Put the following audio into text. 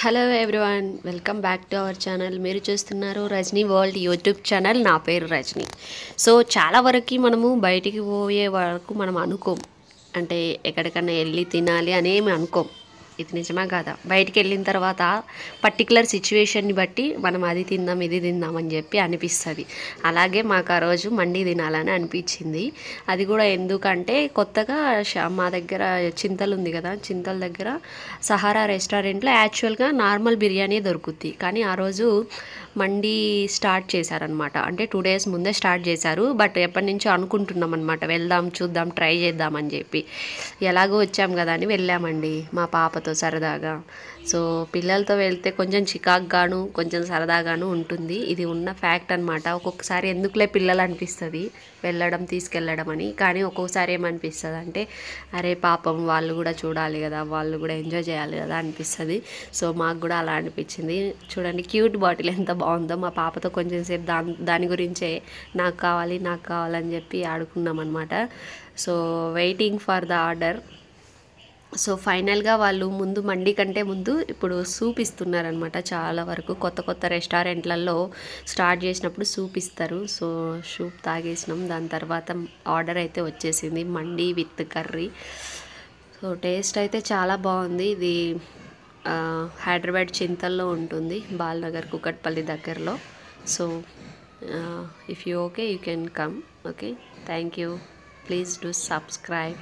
Hello everyone, welcome back to our channel. మీరు చూస్తున్నారు Rajani world YouTube channel. నా పేరు రజనీ. సో చాలా వరకు మనము బయటికి పోయే వరకు మనం అనుకోం, అంటే ఎక్కడికన్నా వెళ్ళి తినాలి అనేమి అనుకోం. ఇది నిజమా కాదా? బయటికి వెళ్ళిన తర్వాత పర్టికులర్ సిచ్యువేషన్ని బట్టి మనం అది తిందాం ఇది తిందాం అని చెప్పి అనిపిస్తుంది. అలాగే మాకు ఆ రోజు మండి తినాలని అనిపించింది. అది కూడా ఎందుకంటే కొత్తగా మా దగ్గర చింతలు ఉంది కదా, చింతల దగ్గర సహారా రెస్టారెంట్లో యాక్చువల్గా నార్మల్ బిర్యానీ దొరుకుద్ది. కానీ ఆ రోజు మండి స్టార్ట్ చేశారనమాట. అంటే 2 days ముందే స్టార్ట్ చేశారు. బట్ ఎప్పటి నుంచో అనుకుంటున్నాం అనమాట, వెళ్దాం చూద్దాం ట్రై చేద్దామని చెప్పి. ఎలాగో వచ్చాం కదా అని వెళ్ళామండి మా పాపతో సరదాగా. సో పిల్లలతో వెళ్తే కొంచెం చికాగ్గాను కొంచెం సరదాగాను ఉంటుంది. ఇది ఉన్న ఫ్యాక్ట్ అనమాట. ఒక్కొక్కసారి ఎందుకులే పిల్లలు అనిపిస్తుంది వెళ్ళడం తీసుకెళ్ళడం అని. కానీ ఒక్కొక్కసారి ఏమనిపిస్తుంది అంటే అరే పాపం వాళ్ళు కూడా చూడాలి కదా, వాళ్ళు కూడా ఎంజాయ్ చేయాలి కదా అనిపిస్తుంది. సో మాకు కూడా అలా అనిపించింది. చూడండి క్యూట్ బాటిల్ ఎంత బాగుందో. మా పాపతో కొంచెం సేపు దాని గురించే నాకు కావాలని చెప్పి ఆడుకున్నాం అనమాట. So waiting for the order. So ఫైనల్గా వాళ్ళు ముందు మండి కంటే ముందు ఇప్పుడు సూప్ ఇస్తున్నారనమాట. చాలా వరకు కొత్త రెస్టారెంట్లలో స్టార్ట్ చేసినప్పుడు సూప్ ఇస్తారు. సో సూప్ తాగేసినాం. దాని తర్వాత ఆర్డర్ అయితే వచ్చేసింది, మండి విత్ కర్రీ. సో టేస్ట్ అయితే చాలా బాగుంది. ఇది హైదరాబాద్ చింతల్లో ఉంటుంది, బాల్నగర్ కుకట్పల్లి దగ్గరలో. So if you okay you can come. Okay, thank you. Please do subscribe.